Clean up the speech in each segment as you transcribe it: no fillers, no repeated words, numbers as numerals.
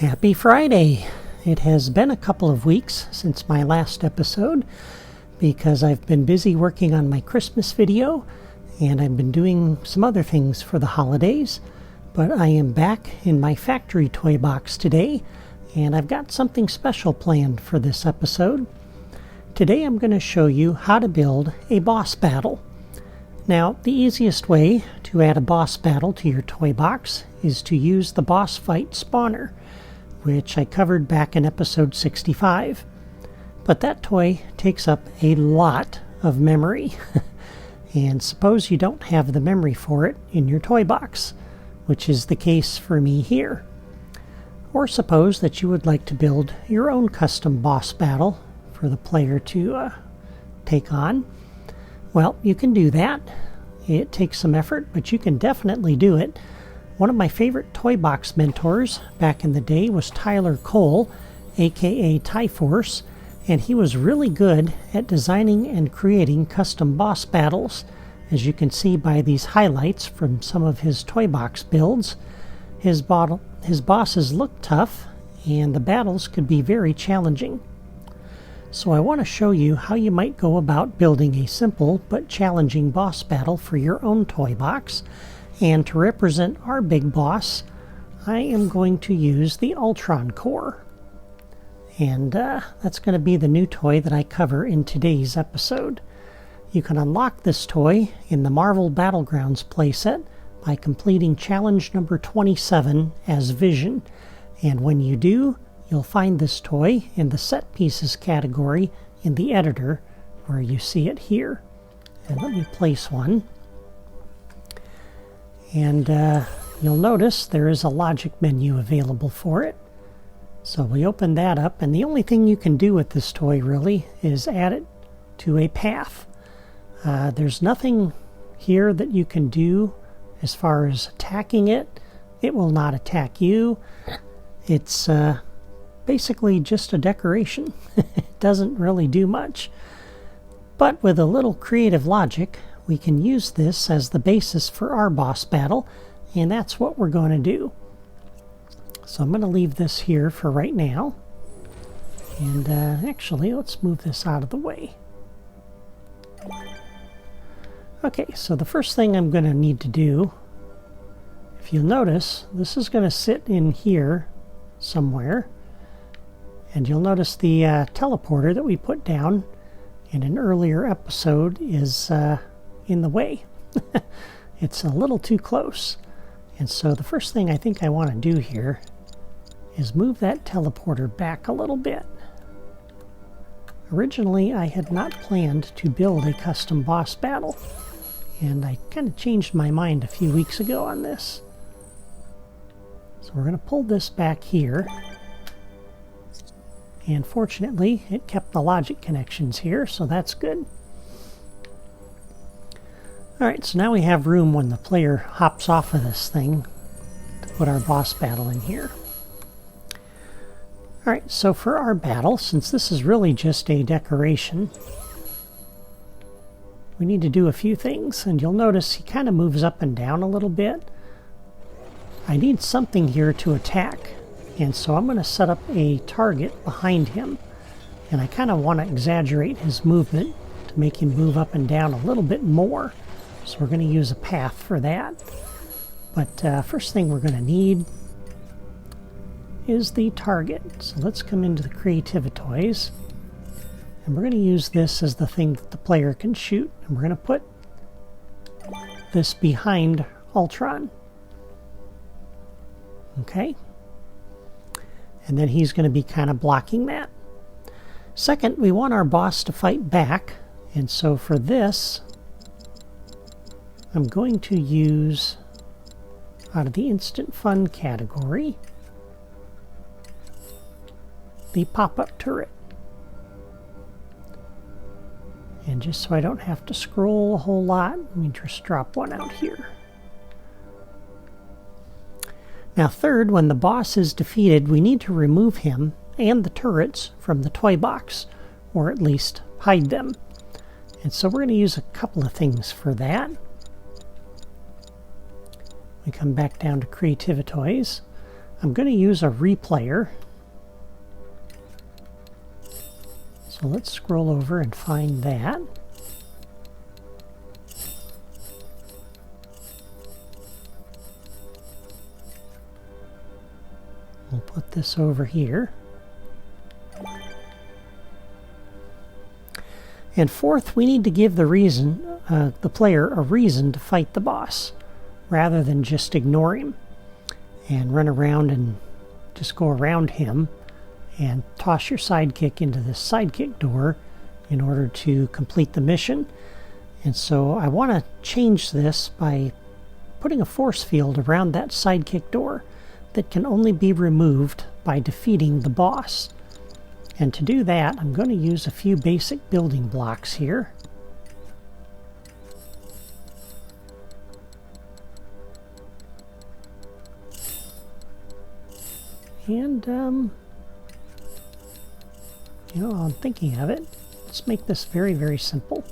Happy Friday! It has been a couple of weeks since my last episode because I've been busy working on my Christmas video and I've been doing some other things for the holidays, but I am back in my factory toy box today and I've got something special planned for this episode. Today I'm going to show you how to build a boss battle. Now, the easiest way to add a boss battle to your toy box is to use the boss fight spawner, which I covered back in episode 65. But that toy takes up a lot of memory. And suppose you don't have the memory for it in your toy box, which is the case for me here. Or suppose that you would like to build your own custom boss battle for the player to take on. Well, you can do that. It takes some effort, but you can definitely do it. One of my favorite toy box mentors back in the day was Tyler Cole, aka Tyforce, and he was really good at designing and creating custom boss battles, as you can see by these highlights from some of his toy box builds. His bosses look tough, and the battles could be very challenging. So I want to show you how you might go about building a simple but challenging boss battle for your own toy box. And to represent our big boss, I am going to use the Ultron Core. And that's going to be the new toy that I cover in today's episode. You can unlock this toy in the Marvel Battlegrounds playset by completing challenge number 27 as Vision. And when you do, you'll find this toy in the Set Pieces category in the editor, where you see it here. And let me place one. And you'll notice there is a logic menu available for it. So we open that up, and the only thing you can do with this toy really is add it to a path. There's nothing here that you can do as far as attacking it. It will not attack you. It's basically just a decoration. It doesn't really do much. But with a little creative logic, we can use this as the basis for our boss battle, and that's what we're going to do. So I'm going to leave this here for right now. And actually, let's move this out of the way. Okay, so the first thing I'm going to need to do, if you'll notice, this is going to sit in here somewhere. And you'll notice the teleporter that we put down in an earlier episode is in the way. It's a little too close. And so the first thing I think I want to do here is move that teleporter back a little bit. Originally, I had not planned to build a custom boss battle, and I kind of changed my mind a few weeks ago on this. So we're going to pull this back here. And fortunately, it kept the logic connections here, so that's good. Alright, so now we have room when the player hops off of this thing to put our boss battle in here. Alright, so for our battle, since this is really just a decoration, we need to do a few things, and you'll notice he kind of moves up and down a little bit. I need something here to attack, and so I'm going to set up a target behind him, and I kind of want to exaggerate his movement to make him move up and down a little bit more. So we're going to use a path for that. But first thing we're going to need is the target. So let's come into the Creativitoys. And we're going to use this as the thing that the player can shoot. And we're going to put this behind Ultron. Okay. And then he's going to be kind of blocking that. Second, we want our boss to fight back. And so for this, I'm going to use, out of the Instant Fun category, the pop-up turret. And just so I don't have to scroll a whole lot, let me just drop one out here. Now third, when the boss is defeated, we need to remove him and the turrets from the toy box, or at least hide them. And so we're going to use a couple of things for that. We come back down to Creativitoys. I'm going to use a replayer. So let's scroll over and find that. We'll put this over here. And fourth, we need to give the player a reason to fight the boss, rather than just ignore him and run around and just go around him and toss your sidekick into the sidekick door in order to complete the mission. And so I want to change this by putting a force field around that sidekick door that can only be removed by defeating the boss. And to do that, I'm going to use a few basic building blocks here. And, you know, I'm thinking of it. Let's make this very, very simple.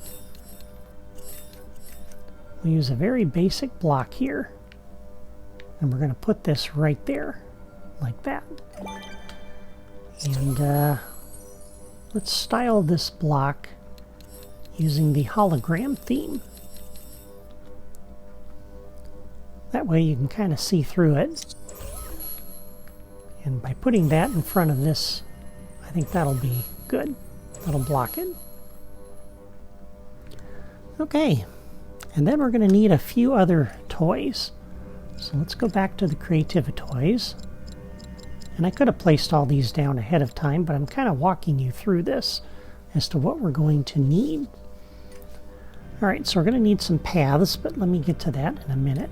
We use a very basic block here. And we're going to put this right there, like that. And let's style this block using the hologram theme. That way you can kind of see through it. And by putting that in front of this, I think that'll be good. That'll block it. Okay, and then we're going to need a few other toys. So let's go back to the Creativa toys. And I could have placed all these down ahead of time, but I'm kind of walking you through this as to what we're going to need. Alright, so we're going to need some paths, but let me get to that in a minute.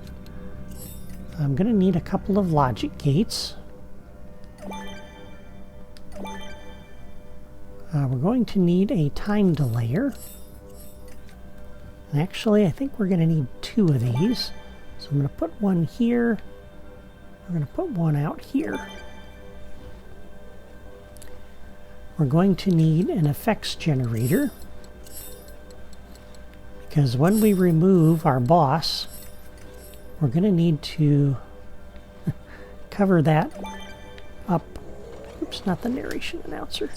I'm going to need a couple of logic gates. We're going to need a time delayer. And actually, I think we're going to need two of these. So I'm going to put one here. We're going to put one out here. We're going to need an effects generator. Because when we remove our boss, we're going to need to cover that up. Oops, not the narration announcer.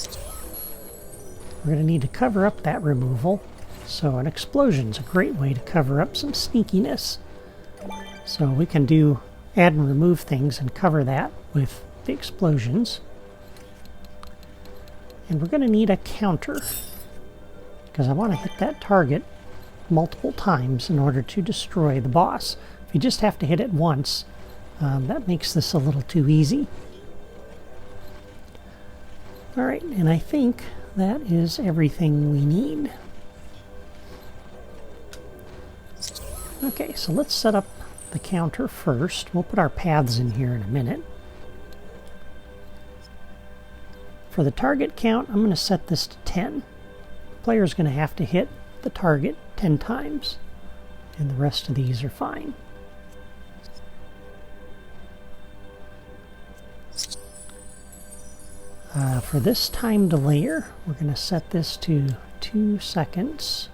We're going to need to cover up that removal. So an explosion's a great way to cover up some sneakiness. So we can do add and remove things and cover that with the explosions. And we're going to need a counter, because I want to hit that target multiple times in order to destroy the boss. If you just have to hit it once, that makes this a little too easy. Alright, and I think that is everything we need. Okay, so let's set up the counter first. We'll put our paths in here in a minute. For the target count, I'm going to set this to 10. The player's going to have to hit the target 10 times, and the rest of these are fine. For this time delayer, we're going to set this to 2 seconds.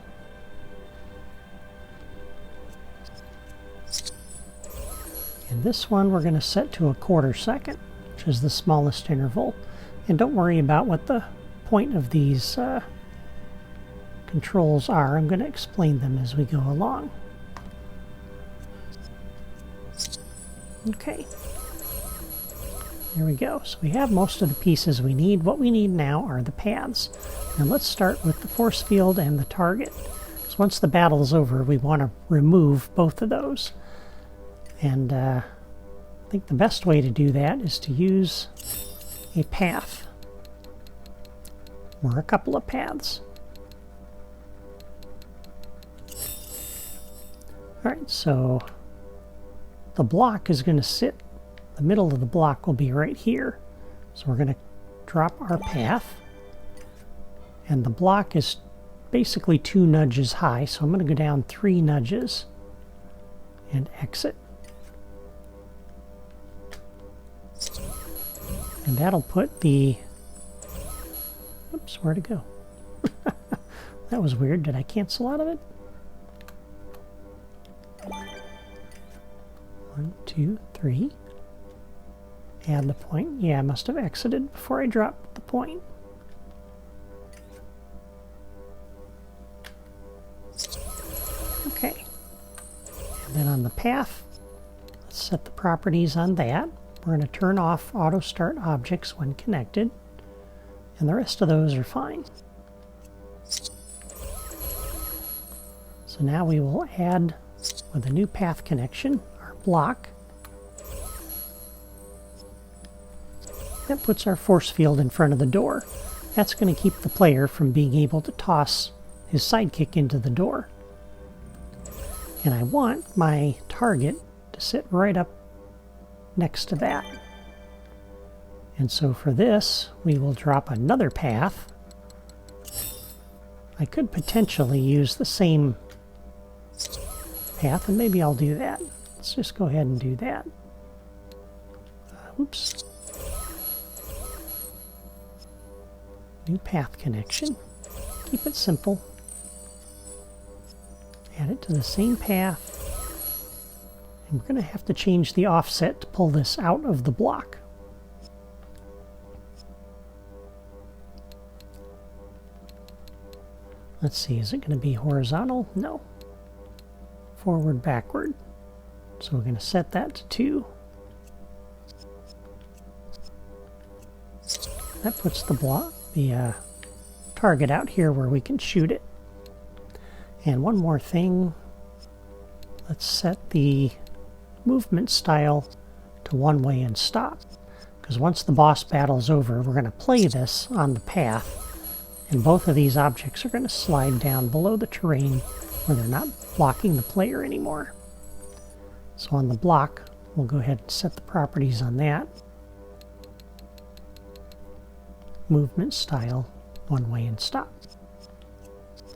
And this one we're going to set to a 1/4 second, which is the smallest interval. And don't worry about what the point of these controls are. I'm going to explain them as we go along. Okay. There we go. So we have most of the pieces we need. What we need now are the paths. And let's start with the force field and the target. So once the battle is over, we want to remove both of those. And I think the best way to do that is to use a path, or a couple of paths. Alright, so the block is going to sit, the middle of the block will be right here. So we're going to drop our path, and the block is basically 2 nudges high, so I'm going to go down 3 nudges and exit. And that'll put the... Oops, where'd it go? That was weird. Did I cancel out of it? 1, 2, 3. add the point. Yeah, I must have exited before I dropped the point. Okay. And then on the path, let's set the properties on that. We're going to turn off auto start objects when connected, and the rest of those are fine. So now we will add, with a new path connection, our block. That puts our force field in front of the door. That's going to keep the player from being able to toss his sidekick into the door. And I want my target to sit right up next to that. And so for this, we will drop another path. I could potentially use the same path, and maybe I'll do that. Let's just go ahead and do that. Oops. New path connection. Keep it simple. Add it to the same path. And we're going to have to change the offset to pull this out of the block. Let's see, is it going to be horizontal? No. Forward, backward. So we're going to set that to 2. That puts the target out here where we can shoot it. And one more thing. Let's set the movement style to one way and stop. Because once the boss battle is over, we're going to play this on the path. And both of these objects are going to slide down below the terrain where they're not blocking the player anymore. So on the block, we'll go ahead and set the properties on that. Movement style, one way and stop.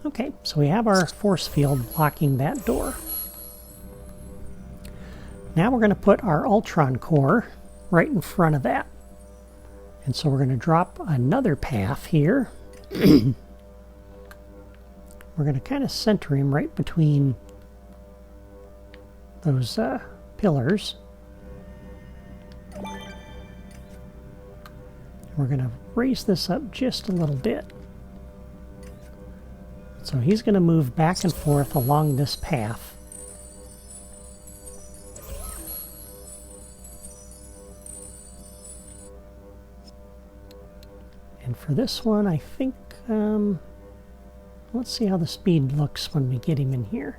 Okay, so we have our force field blocking that door. Now we're going to put our Ultron Core right in front of that. And so we're going to drop another path here. We're going to kind of center him right between those pillars. We're going to raise this up just a little bit. So he's going to move back and forth along this path. And for this one, I think, let's see how the speed looks when we get him in here.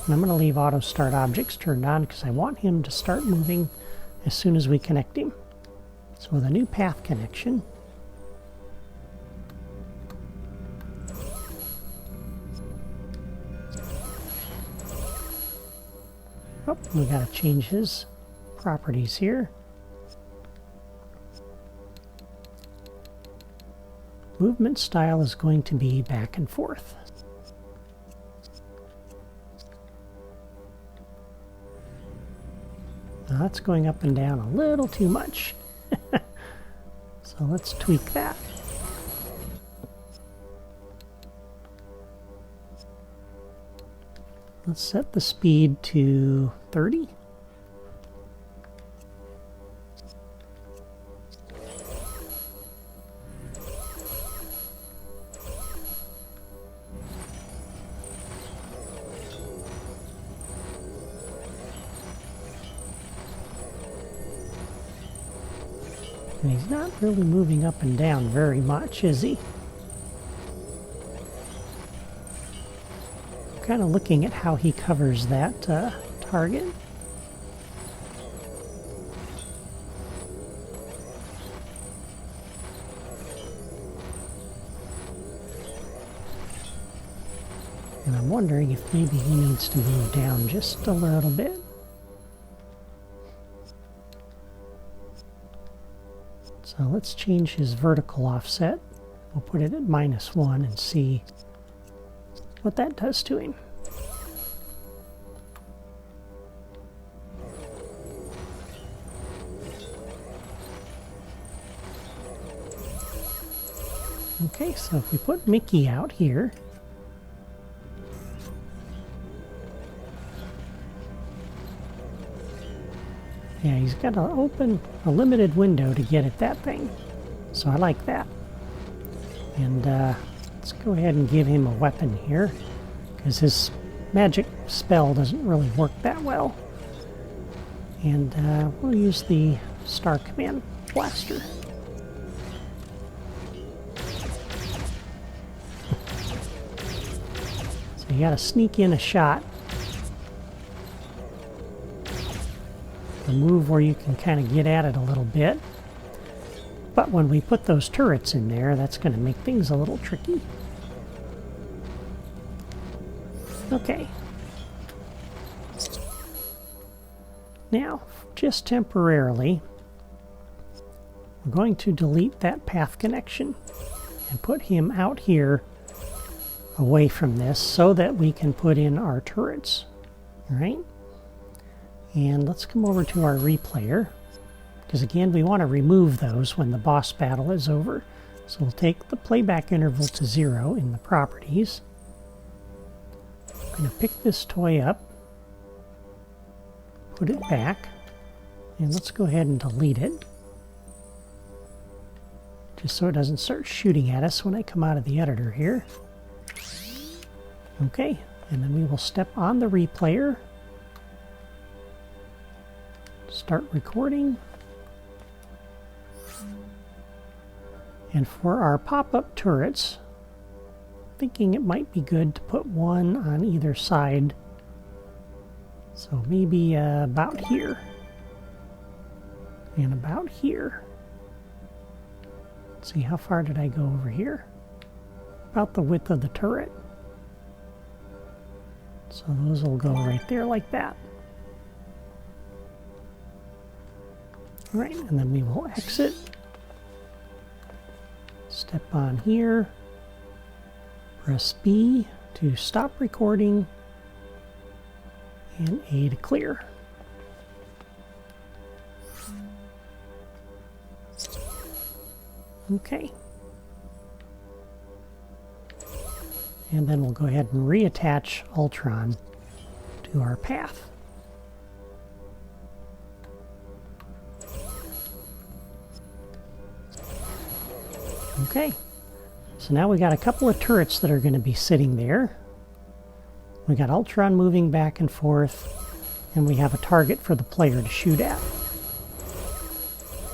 And I'm going to leave auto start objects turned on because I want him to start moving as soon as we connect him. So with a new path connection, oh, we got to change his properties here. Movement style is going to be back and forth. Now that's going up and down a little too much. So let's tweak that. Let's set the speed to 30. And he's not really moving up and down very much, is he? I'm kind of looking at how he covers that target. And I'm wondering if maybe he needs to move down just a little bit. So let's change his vertical offset. We'll put it at -1 and see what that does to him. Okay, so if we put Mickey out here, Yeah, he's got to open a limited window to get at that thing. So I like that. And let's go ahead and give him a weapon here, because his magic spell doesn't really work that well. And we'll use the Star Command Blaster. So you gotta sneak in a shot. The move where you can kind of get at it a little bit. But when we put those turrets in there, that's going to make things a little tricky. Okay. Now, just temporarily, we're going to delete that path connection and put him out here away from this so that we can put in our turrets. All right? And let's come over to our replayer, because again, we want to remove those when the boss battle is over. So we'll take the playback interval to 0 in the properties. I'm going to pick this toy up, put it back, and let's go ahead and delete it, just so it doesn't start shooting at us when I come out of the editor here. Okay, and then we will step on the replayer, start recording, and for our pop-up turrets, thinking it might be good to put one on either side, so maybe about here and about here. Let's see, how far did I go over here? About the width of the turret. So those will go right there like that. All right, and then we will exit. Step on here. Press B to stop recording. And A to clear. Okay. And then we'll go ahead and reattach Ultron to our path. Okay, so now we got a couple of turrets that are going to be sitting there. We got Ultron moving back and forth, and we have a target for the player to shoot at.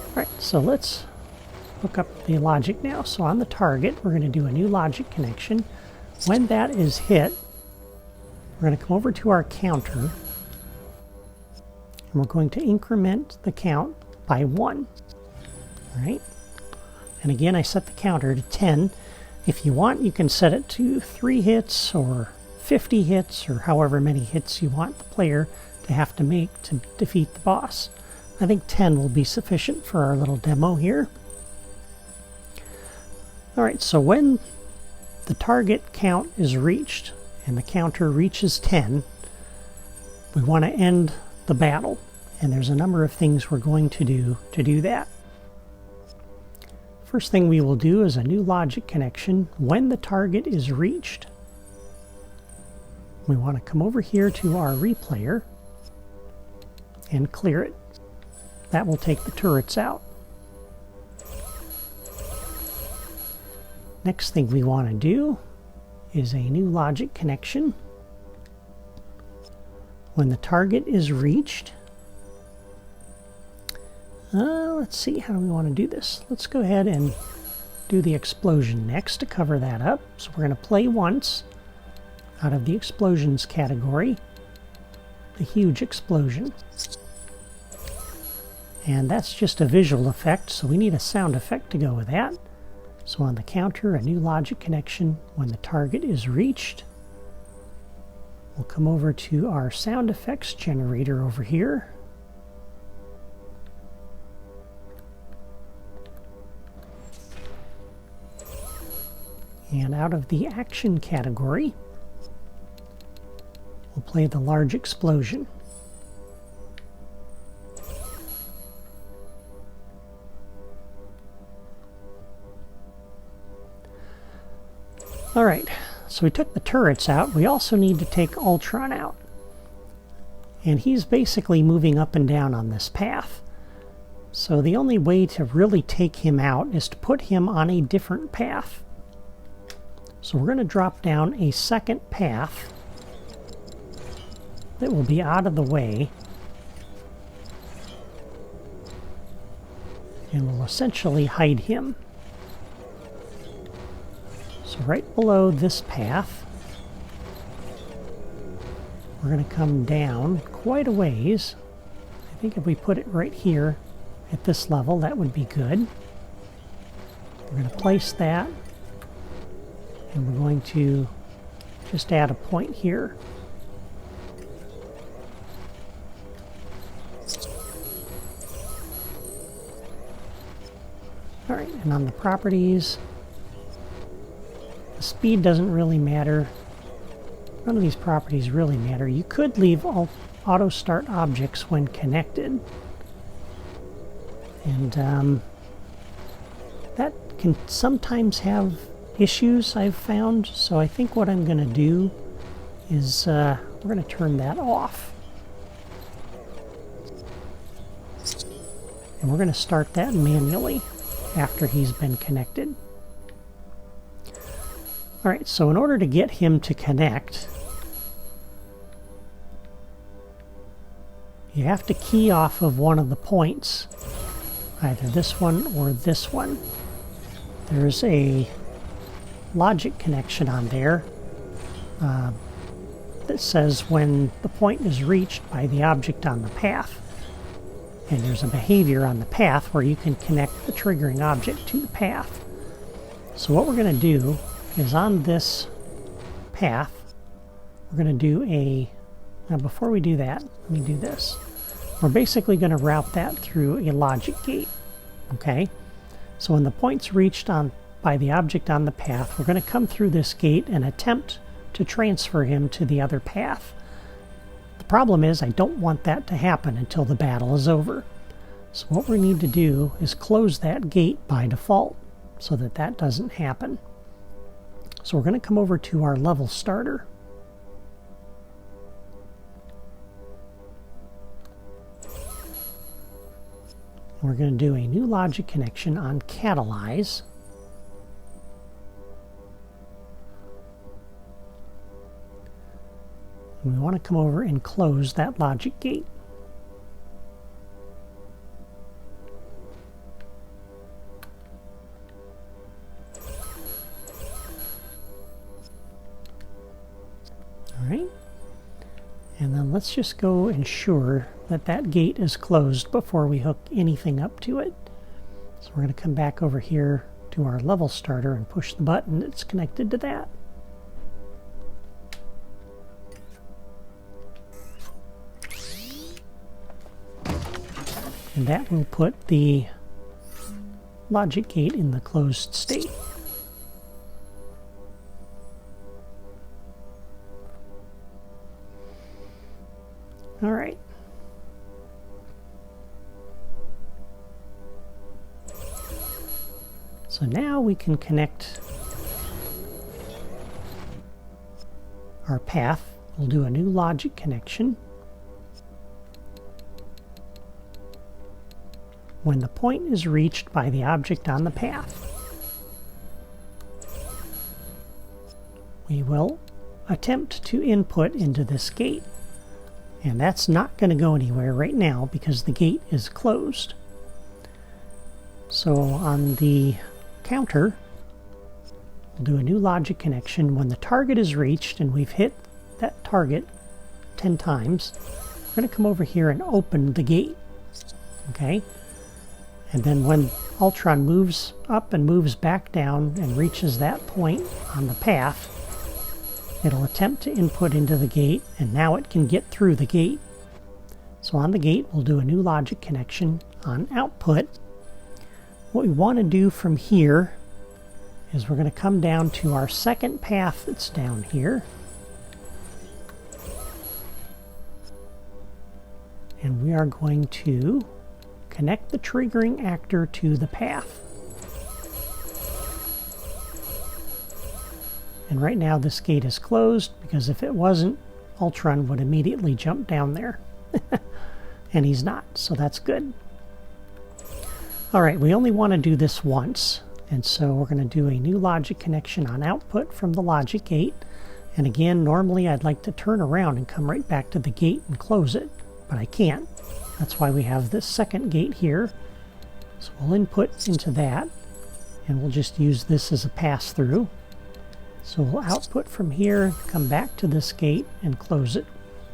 Alright, so let's look up the logic now. So on the target, we're going to do a new logic connection. When that is hit, we're going to come over to our counter, and we're going to increment the count by 1. Alright? And again, I set the counter to 10. If you want, you can set it to 3 hits or 50 hits or however many hits you want the player to have to make to defeat the boss. I think 10 will be sufficient for our little demo here. Alright, so when the target count is reached and the counter reaches 10, we want to end the battle. And there's a number of things we're going to do that. First thing we will do is a new logic connection. When the target is reached, we want to come over here to our replayer and clear it. That will take the turrets out. Next thing we want to do is a new logic connection. When the target is reached, let's see, how do we want to do this? Let's go ahead and do the explosion next to cover that up. So we're going to play once out of the explosions category, the huge explosion. And that's just a visual effect, so we need a sound effect to go with that. So on the counter, a new logic connection. When the target is reached, we'll come over to our sound effects generator over here. And out of the action category, we'll play the large explosion. Alright, so we took the turrets out. We also need to take Ultron out. And he's basically moving up and down on this path. So the only way to really take him out is to put him on a different path. So we're going to drop down a second path that will be out of the way. And we'll essentially hide him. So right below this path, we're going to come down quite a ways. I think if we put it right here at this level, that would be good. We're going to place that, and we're going to just add a point here. Alright, and on the properties, the speed doesn't really matter. None of these properties really matter. You could leave auto start objects when connected. And that can sometimes have issues, I've found. So I think what I'm going to do is we're going to turn that off. And we're going to start that manually after he's been connected. Alright, so in order to get him to connect, you have to key off of one of the points, either this one or this one. There's a logic connection on there that says when the point is reached by the object on the path. And there's a behavior on the path where you can connect the triggering object to the path. So what we're going to do is on this path, we're going to do a... Now before we do that, let me do this. We're basically going to route that through a logic gate. Okay? So when the point's reached by the object on the path, we're going to come through this gate and attempt to transfer him to the other path. The problem is I don't want that to happen until the battle is over. So what we need to do is close that gate by default so that that doesn't happen. So we're going to come over to our level starter. We're going to do a new logic connection on catalyze. And we want to come over and close that logic gate. Alright. And then let's just go ensure that that gate is closed before we hook anything up to it. So we're going to come back over here to our level starter and push the button that's connected to that. And that will put the logic gate in the closed state. All right. So now we can connect our path. We'll do a new logic connection. When the point is reached by the object on the path, we will attempt to input into this gate. And that's not going to go anywhere right now because the gate is closed. So on the counter, we'll do a new logic connection. When the target is reached and we've hit that target 10 times, we're going to come over here and open the gate. Okay? And then when Ultron moves up and moves back down and reaches that point on the path, it'll attempt to input into the gate, and now it can get through the gate. So on the gate, we'll do a new logic connection on output. What we want to do from here is we're going to come down to our second path that's down here. And we are going to connect the triggering actor to the path. And right now this gate is closed because if it wasn't, Ultron would immediately jump down there. And he's not, so that's good. Alright, we only want to do this once, and so we're going to do a new logic connection on output from the logic gate. And again, normally I'd like to turn around and come right back to the gate and close it, but I can't. That's why we have this second gate here. So we'll input into that, and we'll just use this as a pass-through. So we'll output from here, come back to this gate, and close it.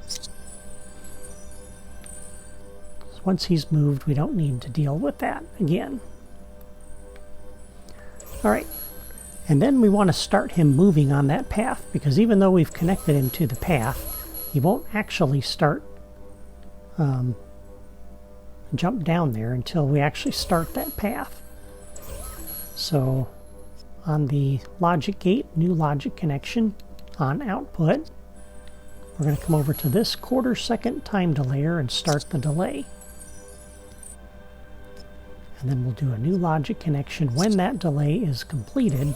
So once he's moved, we don't need to deal with that again. Alright, and then we want to start him moving on that path, because even though we've connected him to the path, he won't actually start jump down there until we actually start that path. So on the logic gate, new logic connection on output, we're going to come over to this 1/4 second time delayer and start the delay. And then we'll do a new logic connection when that delay is completed.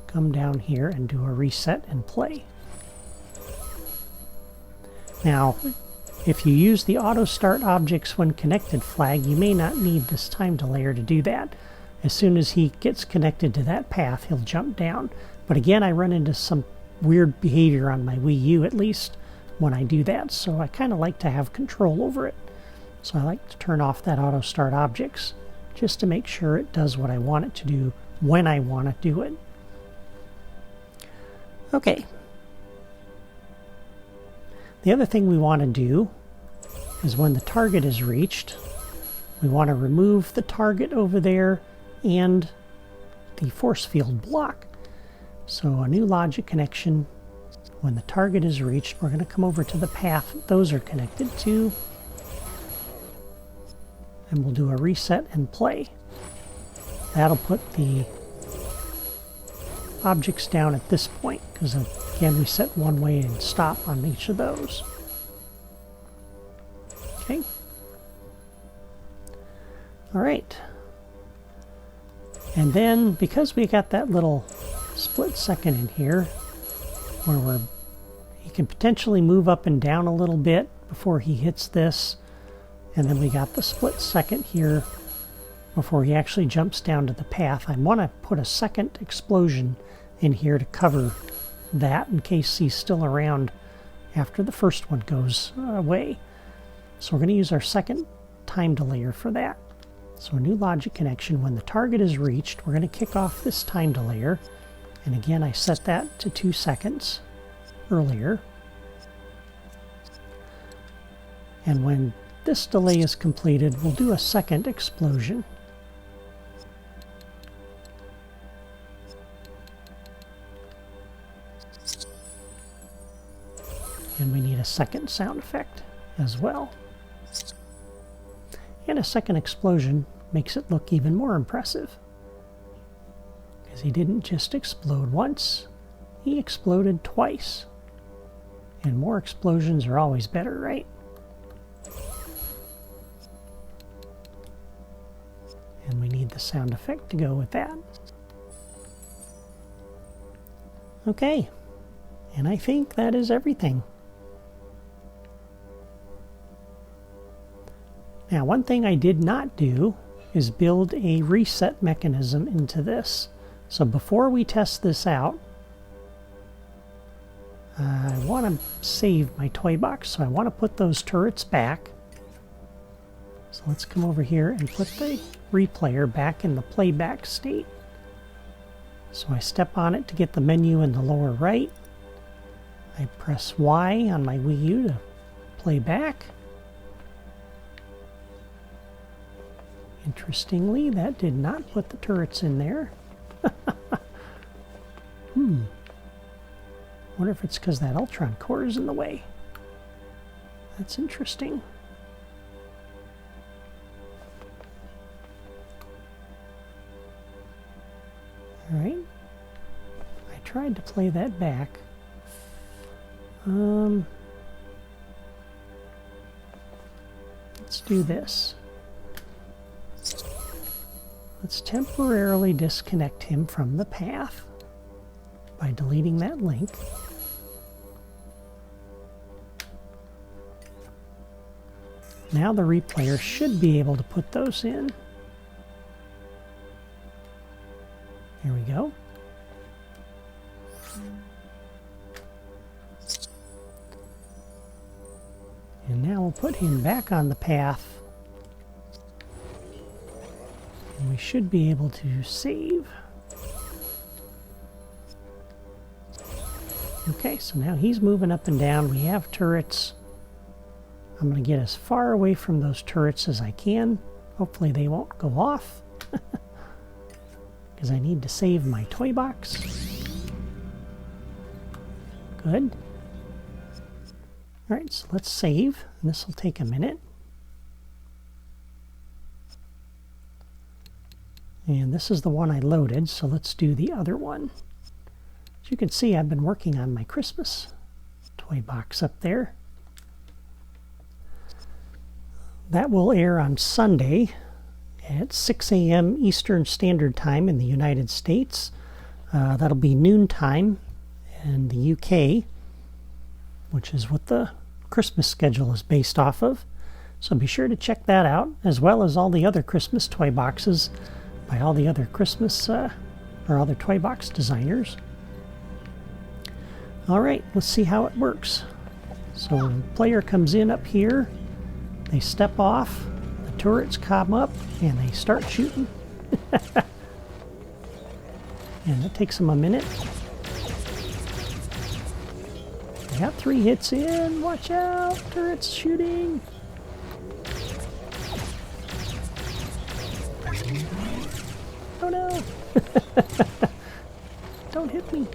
Come down here and do a reset and play. Now, if you use the auto start objects when connected flag, you may not need this time delayer to do that. As soon as he gets connected to that path, he'll jump down. But again, I run into some weird behavior on my Wii U, at least when I do that, so I kind of like to have control over it. So I like to turn off that auto start objects just to make sure it does what I want it to do when I want to do it. Okay. The other thing we want to do is when the target is reached, we want to remove the target over there and the force field block. So a new logic connection, when the target is reached, we're going to come over to the path those are connected to, and we'll do a reset and play. That'll put the objects down at this point, because again we set one way and stop on each of those. Okay. Alright. And then, because we got that little split second in here, where he can potentially move up and down a little bit before he hits this, and then we got the split second here before he actually jumps down to the path, I want to put a second explosion in here to cover that in case he's still around after the first one goes away. So we're going to use our second time delayer for that. So a new logic connection, when the target is reached, we're going to kick off this time delayer. And again, I set that to 2 seconds earlier. And when this delay is completed, we'll do a second explosion. And we need a second sound effect as well. And a second explosion makes it look even more impressive, because he didn't just explode once, he exploded twice. And more explosions are always better, right? And we need the sound effect to go with that. Okay, and I think that is everything. Now, one thing I did not do is build a reset mechanism into this. So before we test this out, I want to save my toy box, so I want to put those turrets back. So let's come over here and put the replayer back in the playback state. So I step on it to get the menu in the lower right. I press Y on my Wii U to play back. Interestingly, that did not put the turrets in there. Wonder if it's because that Ultron Core is in the way. That's interesting. Alright. I tried to play that back. Let's do this. Let's temporarily disconnect him from the path. by deleting that link. Now the replayer should be able to put those in. Here we go. And now we'll put him back on the path. And we should be able to save. Okay, so now he's moving up and down. We have turrets. I'm going to get as far away from those turrets as I can. Hopefully they won't go off. Because I need to save my toy box. Good. Alright, so let's save. And this will take a minute. And this is the one I loaded, so let's do the other one. As you can see, I've been working on my Christmas toy box up there. That will air on Sunday at 6 a.m. Eastern Standard Time in the United States. That'll be noontime in the UK, which is what the Christmas schedule is based off of. So be sure to check that out, as well as all the other Christmas toy boxes by all the other Christmas or other toy box designers. Alright, let's see how it works. So the player comes in up here. They step off, the turrets come up, and they start shooting. And it takes them a minute. They got 3 hits in. Watch out, turrets shooting. Oh no! Don't hit me.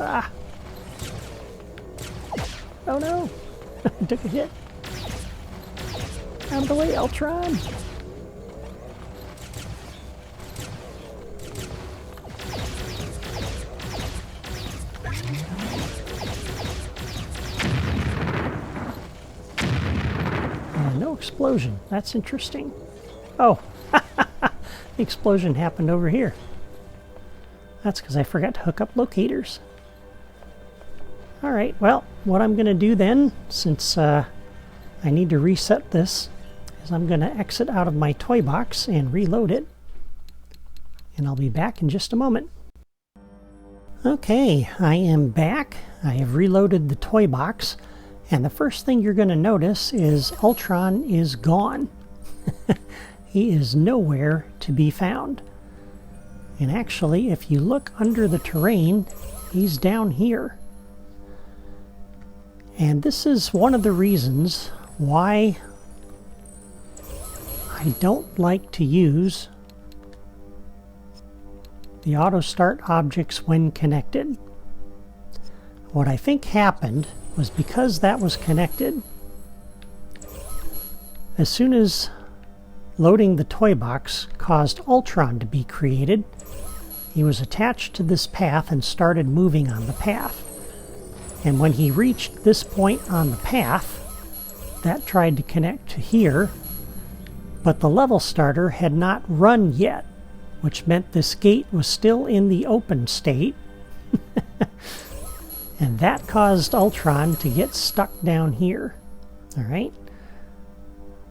Ah! Oh no! I took a hit. Out of the way, Ultron! No explosion. That's interesting. Oh! The explosion happened over here. That's because I forgot to hook up locators. Alright, well, what I'm going to do then, since I need to reset this, is I'm going to exit out of my toy box and reload it. And I'll be back in just a moment. Okay, I am back. I have reloaded the toy box. And the first thing you're going to notice is Ultron is gone. He is nowhere to be found. And actually, if you look under the terrain, he's down here. And this is one of the reasons why I don't like to use the auto start objects when connected. What I think happened was because that was connected, as soon as loading the toy box caused Ultron to be created, he was attached to this path and started moving on the path. And when he reached this point on the path, that tried to connect to here, but the level starter had not run yet, which meant this gate was still in the open state. And that caused Ultron to get stuck down here. Alright?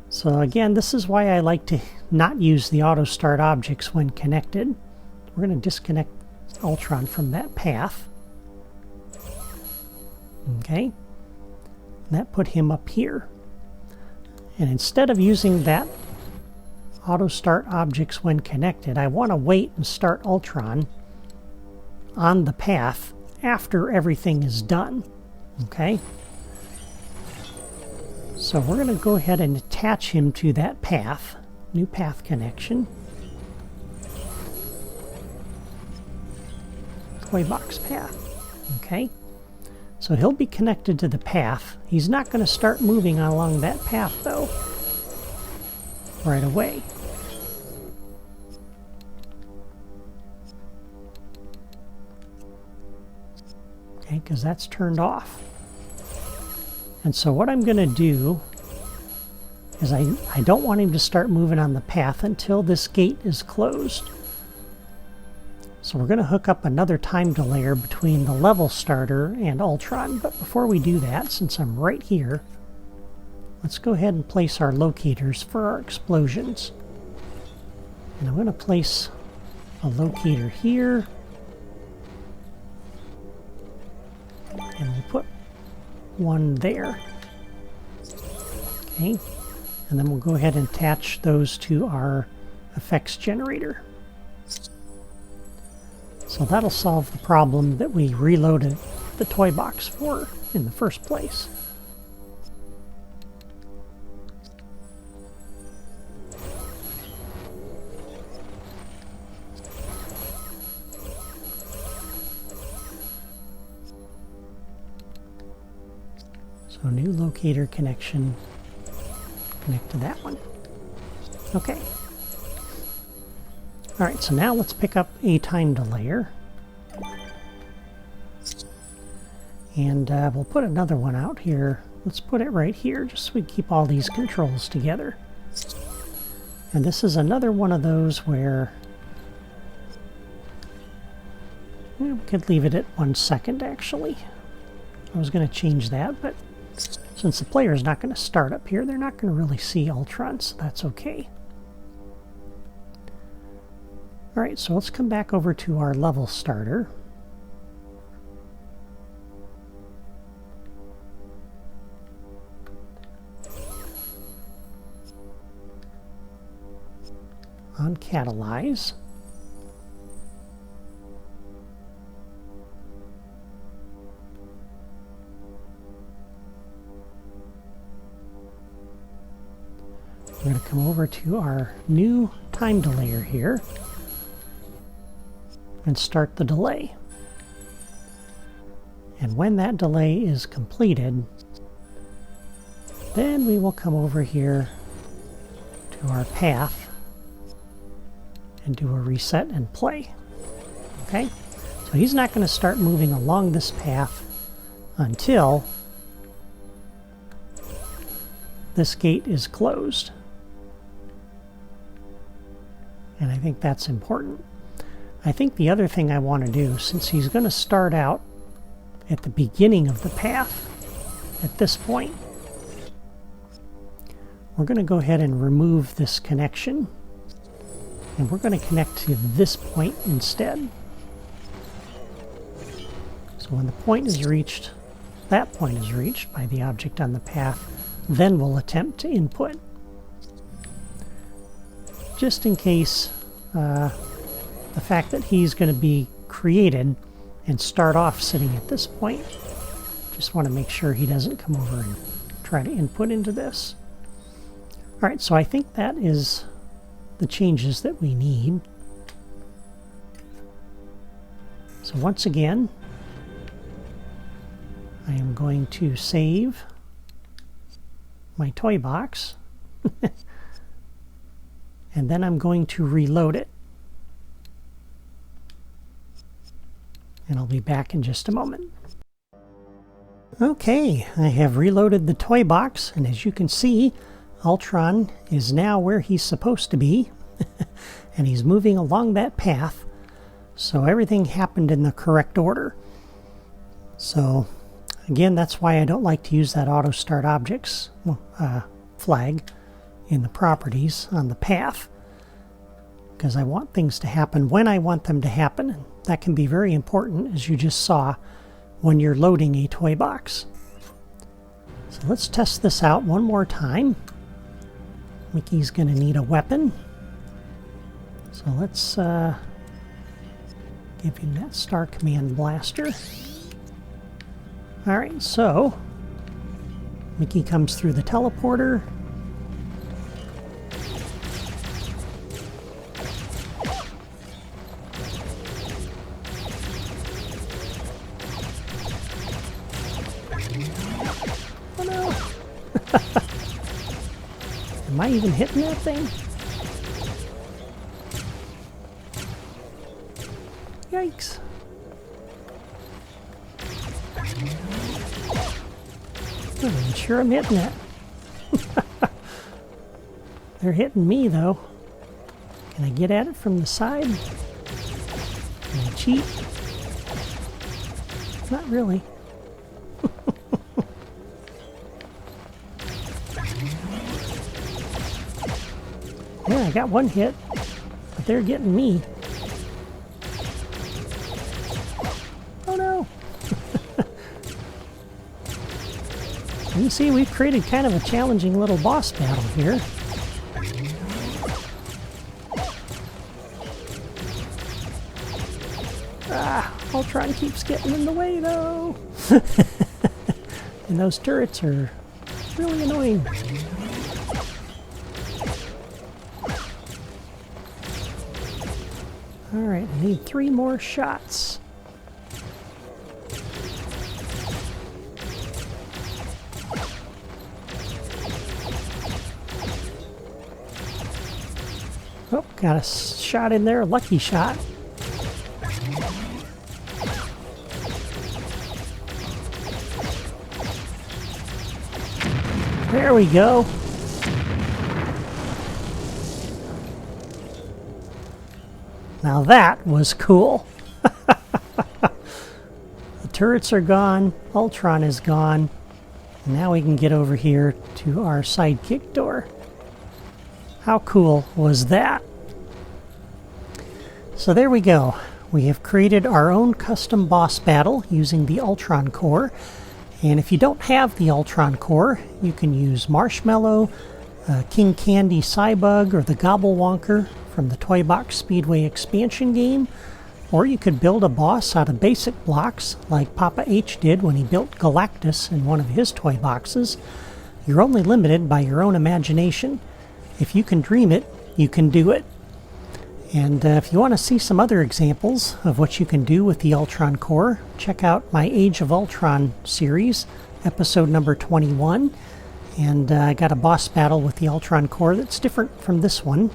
So again, this is why I like to not use the auto start objects when connected. We're going to disconnect Ultron from that path. Okay? That put him up here. And instead of using that auto start objects when connected, I want to wait and start Ultron on the path after everything is done. Okay? So we're going to go ahead and attach him to that path. New path connection. Toy box path. Okay? So he'll be connected to the path. He's not going to start moving along that path, though, right away. Okay, because that's turned off. And so what I'm going to do is I don't want him to start moving on the path until this gate is closed. So we're going to hook up another time delayer between the level starter and Ultron. But before we do that, since I'm right here, let's go ahead and place our locators for our explosions. And I'm going to place a locator here. And we'll put one there. Okay. And then we'll go ahead and attach those to our effects generator. So that'll solve the problem that we reloaded the toy box for in the first place. So new locator connection, connect to that one. Okay. Alright, so now let's pick up a time delayer. And we'll put another one out here. Let's put it right here, just so we keep all these controls together. And this is another one of those where we could leave it at 1 second, actually. I was going to change that, but since the player is not going to start up here, they're not going to really see Ultron, so that's okay. Alright, so let's come back over to our level starter. On Catalyze. We're going to come over to our new time delayer here and start the delay. And when that delay is completed, then we will come over here to our path and do a reset and play. Okay? So he's not going to start moving along this path until this gate is closed. And I think that's important. I think the other thing I want to do, since he's going to start out at the beginning of the path at this point, we're going to go ahead and remove this connection. And we're going to connect to this point instead. So when the point is reached, that point is reached by the object on the path, then we'll attempt to input. Just in case the fact that he's going to be created and start off sitting at this point, just want to make sure he doesn't come over and try to input into this. Alright, so I think that is the changes that we need. So once again, I am going to save my toy box and then I'm going to reload it. And I'll be back in just a moment. Okay, I have reloaded the toy box, and as you can see, Ultron is now where he's supposed to be, and he's moving along that path, so everything happened in the correct order. So, again, that's why I don't like to use that auto start objects flag in the properties on the path, because I want things to happen when I want them to happen, and that can be very important, as you just saw, when you're loading a toy box. So let's test this out one more time. Mickey's going to need a weapon. So let's give him that Star Command blaster. Alright, so Mickey comes through the teleporter. Oh no! Am I even hitting that thing? Yikes. I'm sure I'm hitting it. They're hitting me though. Can I get at it from the side? Can I cheat? Not really. Yeah, I got one hit, but they're getting me. Oh no! You see, we've created kind of a challenging little boss battle here. Ah, Ultron keeps getting in the way though. And those turrets are really annoying. Alright, I need 3 more shots. Oh, got a shot in there, a lucky shot. There we go. Now that was cool. The turrets are gone, Ultron is gone, and now we can get over here to our sidekick door. How cool was that? So there we go. We have created our own custom boss battle using the Ultron Core. And if you don't have the Ultron Core, you can use Marshmallow, King Candy Cybug, or the Gobblewonker from the Toy Box Speedway expansion game. Or you could build a boss out of basic blocks like Papa H did when he built Galactus in one of his toy boxes. You're only limited by your own imagination. If you can dream it, you can do it. And if you want to see some other examples of what you can do with the Ultron Core, check out my Age of Ultron series, episode number 21. And I got a boss battle with the Ultron Core that's different from this one.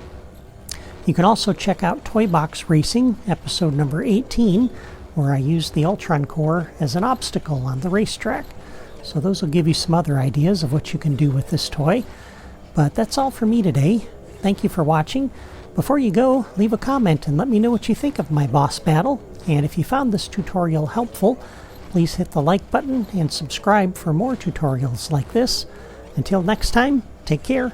You can also check out Toy Box Racing, episode number 18, where I used the Ultron Core as an obstacle on the racetrack. So those will give you some other ideas of what you can do with this toy. But that's all for me today. Thank you for watching. Before you go, leave a comment and let me know what you think of my boss battle. And if you found this tutorial helpful, please hit the like button and subscribe for more tutorials like this. Until next time, take care.